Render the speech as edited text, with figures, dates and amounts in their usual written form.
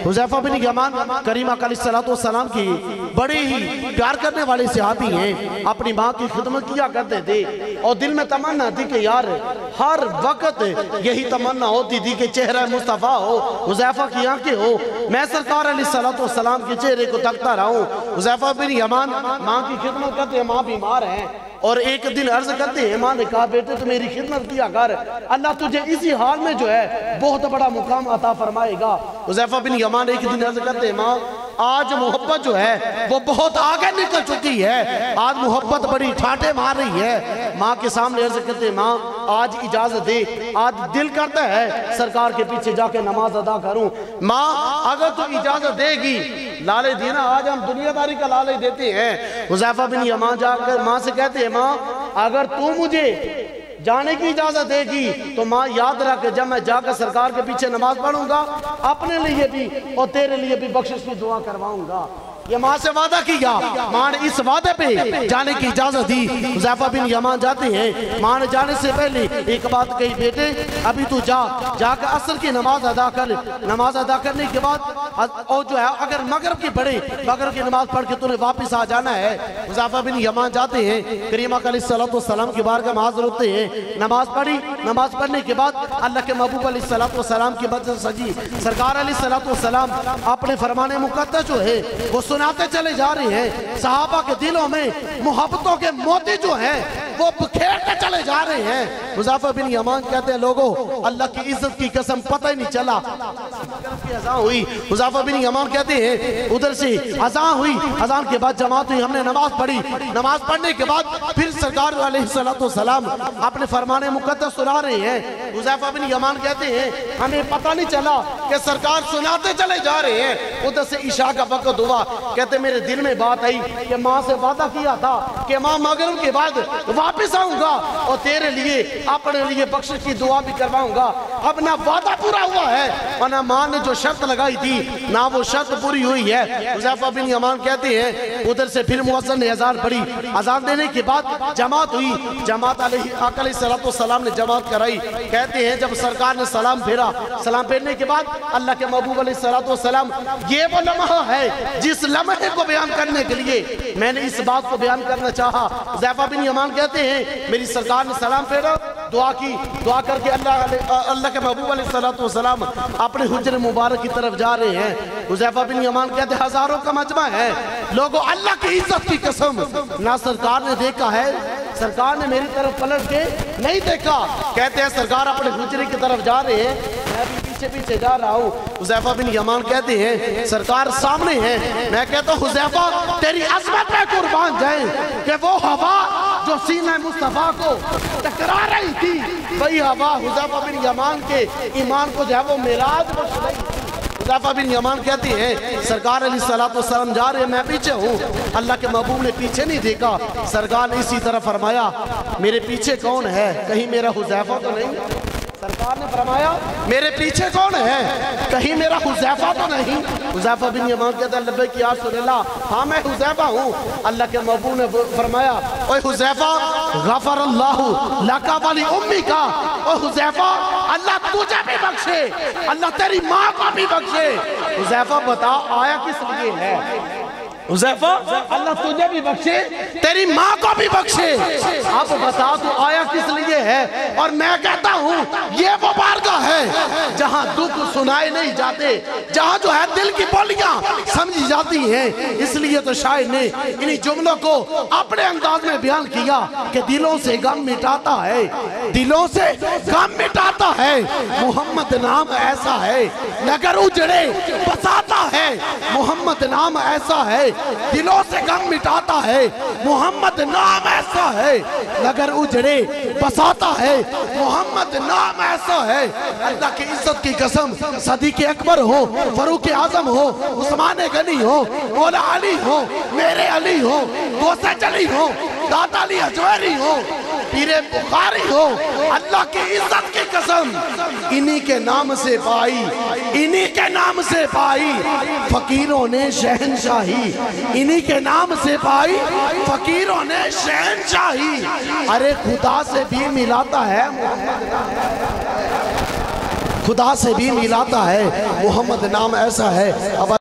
حذیفہ بن یمان کریم آقا علیہ السلام کی بڑے ہی پیار کرنے والے صحابی ہیں، اپنی ماں کی خدمت کیا کرتے تھے اور دل میں تمنا تھی کہ یار ہر وقت یہی تمنا ہوتی تھی کہ چہرہ مصطفیٰ ہو، حذیفہ کی آنکھیں ہو، میں سرکار علیہ السلام کے چہرے کو تکتا رہا ہوں۔ حذیفہ بن یمان ماں کی خدمت کرتے ہیں، ماں بیمار ہیں اور ایک دن عرض کرتے ہیں، ماں نے کہا بیٹے تو میری خدمت کیا کر، اللہ تجھے اسی حال میں جو ہے بہت بڑا مقام عطا فرمائے گا۔ حذیفہ بن یمان ایک دن عرض کرتے ہیں، ماں آج محبت جو ہے وہ بہت آگے نکل چکی ہے، آج محبت بڑی ٹھاٹے مار رہی ہے۔ ماں کے سامنے عرض کرتے ہیں، ماں آج اجازت دے، آج دل کرتا ہے سرکار کے پیچھے جا کے نماز ادا کروں۔ ماں اگر تو اجازت دے گی، لالے دینا آج ہم دنیا داری کا لالے دیتے ہیں۔ حذیفہ بن یمان جا کر ماں سے کہتے ہیں، ماں اگر تو مجھے جانے کی اجازت دے گی تو ماں یاد رکھ کہ جب میں جا کر سرکار کے پیچھے نماز پڑھوں گا اپنے لیے بھی اور تیرے لیے بھی بخشش کی دعا کرواؤں گا۔ یہ ماں سے وعدہ کیا، ماں نے اس وعدے پہ جانے کی اجازت دی۔ حذیفہ بن یمان جاتے ہیں، ماں نے جانے سے پہلے ایک بات کہی، بیٹے ابھی تو جا کر عصر کی نماز ادا کر، نماز ادا کرنے کے بعد اور جو ہے اگر مغرب کی پڑھے، مغرب کی نماز پڑھ کے تمہیں واپس آ جانا ہے۔ حذیفہ بن یمان جاتے ہیں، کریم آقا علیہ السلام کی بارگاہ میں حاضر ہوتے ہیں، نماز پڑھی، نماز پڑھنے کے بعد اللہ کے محبوب علیہ السلام کی مجلس سجی، سرکار علیہ السلام اپنے فرمان مقدس جو ہے وہ سناتے چلے جا رہے ہیں، صحابہ کے دلوں میں محبتوں کے موتی جو ہیں وہ بکھیرتے چلے جا رہے ہیں۔ حذیفہ بن یمان کہتے ہیں، لوگوں اللہ کی عزت کی قسم پتہ ہی نہیں چلا، اذان ہوئی۔ حذیفہ بن یمان کہتے ہیں ادھر سے اذان ہوئی، اذان کے بعد جماعت ہوئی، ہم نے نماز پڑھی، نماز پڑھنے کے بعد پھر سرکار علیہ السلام اپنے فرمان مقدس سنا رہے ہیں۔ حذیفہ بن یمان کہتے ہیں ہمیں پتہ نہیں چلا کہ سرکار سناتے چلے جا رہے ہیں۔ ادھر سے عشاء کا وقت ہوا، کہتے میرے دل میں بات آئی کہ ماں سے وعدہ کیا تھا کہ ماں مغرب کے بعد واپس آؤں گا اور تیرے لیے اپنے لیے بخشش کی دعا بھی کرواؤں گا۔ اب نہ وعدہ پورا ہوا ہے اور نہ ماں نے جو شرط لگائی تھی نہ وہ شرط پوری ہوئی ہے۔ حذیفہ بن یمان کہتے ہیں ادھر سے پھر مؤذن نے اذان پڑھی، اذان دینے کے بعد جماعت ہوئی، جماعت آقا علیہ السلام نے جماعت کرائی۔ کہتے ہیں جب سرکار نے سلام پھیرا، سلام پھیرنے کے بعد اللہ کے محبوب علیہ السلام یہ وہ لمحہ ہے جس لمحے کو بیان کرنے کے لیے میں نے اس بات کو بیان کرنا چاہا۔ حذیفہ بن یمان کہتے ہیں میری سرکار نے سلام پھیرا، دعا کی، دعا کر کے اللہ کے محبوب علیہ السلام اپنے حجر مبارک کی طرف جا رہے ہیں۔ حذیفہ بن یمان کہتے ہیں ہزاروں کا مجمع ہے، لوگوں اللہ کی عزت کی قسم نہ سرکار نے دیکھا ہے، سرکار نے میری طرف پلٹ کے نہیں دیکھا۔ کہتے ہیں سرکار اپنے حجرے کی طرف جا رہے ہیں، میں بھی پیچھے پیچھے جا رہا ہوں۔ حذیفہ بن یمان کہتے ہیں سرکار سامنے ہیں، میں کہتا ہوں حذیفہ تیری عظمت پہ قربان جائیں کہ وہ ہوا جو سینہ مصطفیٰ کو ٹکرا رہی تھی وہی ہوا حذیفہ بن یمان کے ایمان کو جو ہے وہ معراج بخش رہی تھی۔ حذیفہ بن یمان کہتے ہیں سرکار علیہ السلام جا رہے ہیں، میں پیچھے ہوں، اللہ کے محبوب نے پیچھے نہیں دیکھا، سرکار نے اسی طرح فرمایا میرے پیچھے کون ہے، کہیں میرا حذیفہ تو نہیں؟ سرکار نے فرمایا میرے پیچھے کون ہے، کہیں میرا حذیفہ تو نہیں؟ حذیفہ بن یمان کہتا ہے لبیک یا رسول اللہ، ہاں میں حذیفہ ہوں۔ اللہ کے محبوب نے فرمایا اوہ حذیفہ غفر اللہ لکا ولی امی کا، اوہ حذیفہ اللہ تجھے بھی بخشے، اللہ تیری ماں کو بھی بخشے۔ حذیفہ بتا آیا کس لیے ہے؟ حذیفہ اللہ تجھے بھی بخشے تیری ماں کو بھی بخشے، اب بتا تو آیا کس لیے ہے؟ اور میں کہتا ہوں یہ وہ بارگاہ ہے جہاں دکھ سنائے نہیں جاتے، جہاں جو ہے دل کی بولیاں سمجھی جاتی ہیں۔ اس لیے تو شاعر نے انہی جملوں کو اپنے انداز میں بیان کیا کہ دلوں سے غم مٹاتا ہے، دلوں سے غم مٹاتا ہے، محمد نام ایسا ہے نگر اجڑے بساتا ہے، محمد نام ایسا ہے دلوں سے غم مٹاتا ہے، محمد نام ایسا ہے نگر اجڑے بساتا ہے، محمد نام ایسا ہے۔ اللہ کی عزت کی قسم صدیق اکبر ہو، فاروق اعظم ہو، عثمان غنی ہو، مولا علی ہو، میرے علی ہو، غوث جلی ہو، داتا علی اجویری ہو، پیر بخاری ہو، اللہ کی عزت کی قسم انہی کے نام سے پائی، انہی کے نام سے پائی فقیروں نے شہنشاہی، انہی کے نام سے پائی فقیروں نے شہنشاہی۔ ارے خدا سے بھی ملاتا ہے محمد، خدا سے بھی ملاتا ہے، محمد نام ایسا ہے اب